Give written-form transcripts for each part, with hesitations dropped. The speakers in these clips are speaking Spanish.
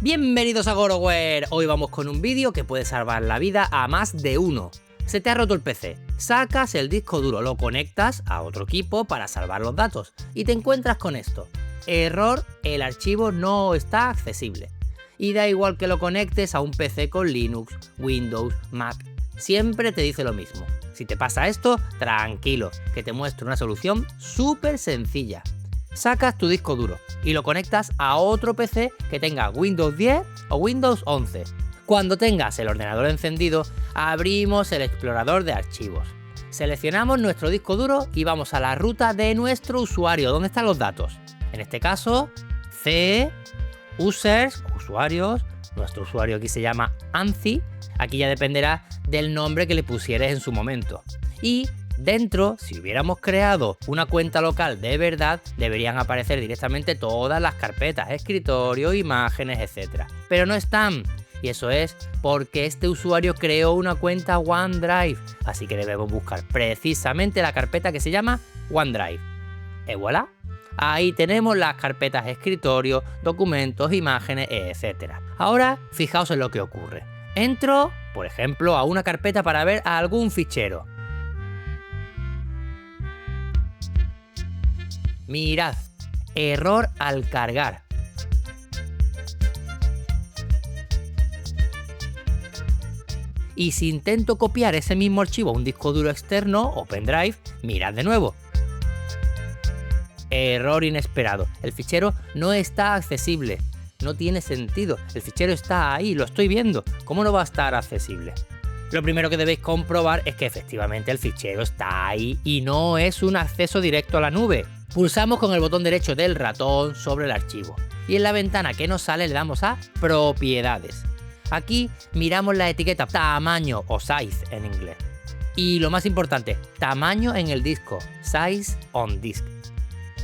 Bienvenidos a GoroWare. Hoy vamos con un vídeo que puede salvar la vida a más de uno. Se te ha roto el PC, sacas el disco duro, lo conectas a otro equipo para salvar los datos y te encuentras con esto: error, el archivo no está accesible. Y da igual que lo conectes a un PC con Linux, Windows, Mac, siempre te dice lo mismo. Si te pasa esto, tranquilo, que te muestro una solución súper sencilla. Sacas tu disco duro y lo conectas a otro PC que tenga Windows 10 o Windows 11. Cuando tengas el ordenador encendido, abrimos el explorador de archivos. Seleccionamos nuestro disco duro y vamos a la ruta de nuestro usuario, donde están los datos. En este caso, C, users, usuarios, nuestro usuario aquí se llama ANSI, aquí ya dependerá del nombre que le pusieres en su momento. Y dentro, si hubiéramos creado una cuenta local de verdad, deberían aparecer directamente todas las carpetas, escritorio, imágenes, etc. Pero no están, y eso es porque este usuario creó una cuenta OneDrive, así que debemos buscar precisamente la carpeta que se llama OneDrive. Y voilà, ahí tenemos las carpetas escritorio, documentos, imágenes, etc. Ahora, fijaos en lo que ocurre. Entro, por ejemplo, a una carpeta para ver algún fichero. Mirad, error al cargar. Y si intento copiar ese mismo archivo a un disco duro externo o pendrive, mirad de nuevo. Error inesperado, el fichero no está accesible. No tiene sentido, el fichero está ahí, lo estoy viendo. ¿Cómo no va a estar accesible? Lo primero que debéis comprobar es que efectivamente el fichero está ahí y no es un acceso directo a la nube. Pulsamos con el botón derecho del ratón sobre el archivo y en la ventana que nos sale le damos a Propiedades. Aquí miramos la etiqueta tamaño o size en inglés. Y lo más importante, tamaño en el disco, size on disk.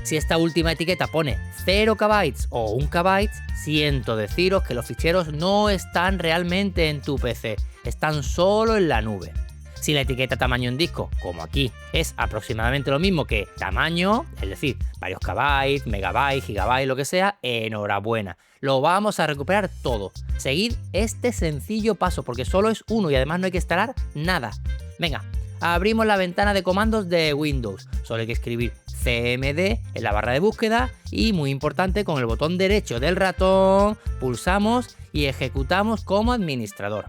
Si esta última etiqueta pone 0 KB o 1 KB, siento deciros que los ficheros no están realmente en tu PC, están solo en la nube. Si la etiqueta tamaño en disco, como aquí, es aproximadamente lo mismo que tamaño, es decir, varios KB, megabytes, gigabytes, lo que sea, enhorabuena. Lo vamos a recuperar todo. Seguid este sencillo paso porque solo es uno y además no hay que instalar nada. Venga, abrimos la ventana de comandos de Windows. Solo hay que escribir CMD en la barra de búsqueda y, muy importante, con el botón derecho del ratón pulsamos y ejecutamos como administrador.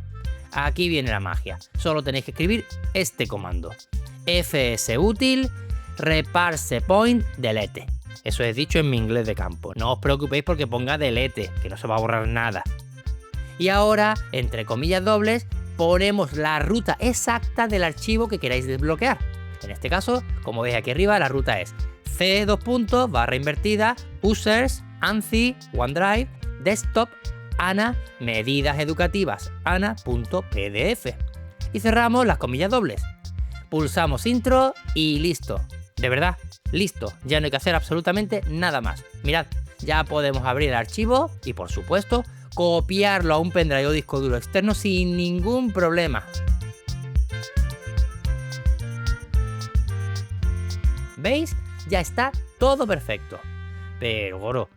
Aquí viene la magia, solo tenéis que escribir este comando: fsutil reparse point delete. Eso es dicho en mi inglés de campo, no os preocupéis porque ponga delete, que no se va a borrar nada. Y ahora, entre comillas dobles, ponemos la ruta exacta del archivo que queráis desbloquear. En este caso, como veis aquí arriba, la ruta es C+, barra invertida, users, ANSI, OneDrive, desktop, ANA, medidas educativas, ana.pdf. Y cerramos las comillas dobles. Pulsamos intro y listo. De verdad, listo. Ya no hay que hacer absolutamente nada más. Mirad, ya podemos abrir el archivo y, por supuesto, copiarlo a un pendrive o disco duro externo sin ningún problema. ¿Veis? Ya está todo perfecto. Pero, Goro,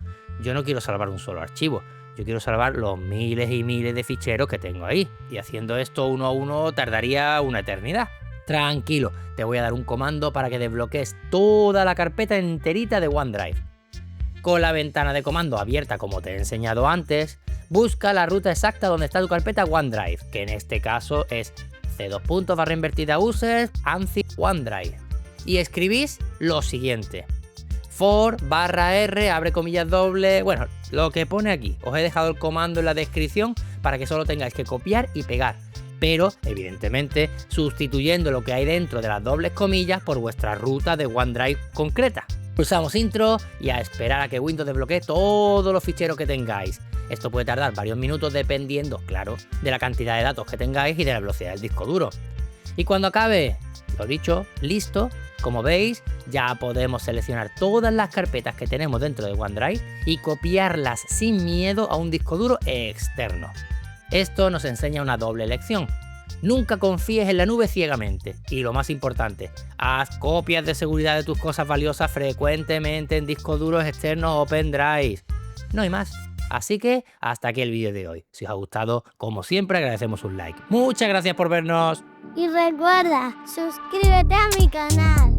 yo no quiero salvar un solo archivo. Yo quiero salvar los miles y miles de ficheros que tengo ahí. Y haciendo esto uno a uno tardaría una eternidad. Tranquilo, te voy a dar un comando para que desbloquees toda la carpeta enterita de OneDrive. Con la ventana de comando abierta como te he enseñado antes, busca la ruta exacta donde está tu carpeta OneDrive, que en este caso es C+/users ANSI OneDrive. Y escribís lo siguiente: for/r, abre comillas doble, bueno, lo que pone aquí. Os he dejado el comando en la descripción para que solo tengáis que copiar y pegar, pero evidentemente sustituyendo lo que hay dentro de las dobles comillas por vuestra ruta de OneDrive concreta. Pulsamos intro y a esperar a que Windows desbloquee todos los ficheros que tengáis. Esto puede tardar varios minutos dependiendo, claro, de la cantidad de datos que tengáis y de la velocidad del disco duro. Y cuando acabe, lo dicho, listo, como veis, ya podemos seleccionar todas las carpetas que tenemos dentro de OneDrive y copiarlas sin miedo a un disco duro externo. Esto nos enseña una doble lección. Nunca confíes en la nube ciegamente. Y lo más importante, haz copias de seguridad de tus cosas valiosas frecuentemente en discos duros externos o pendrive. No hay más. Así que hasta aquí el vídeo de hoy. Si os ha gustado, como siempre, agradecemos un like. Muchas gracias por vernos. Y recuerda, suscríbete a mi canal.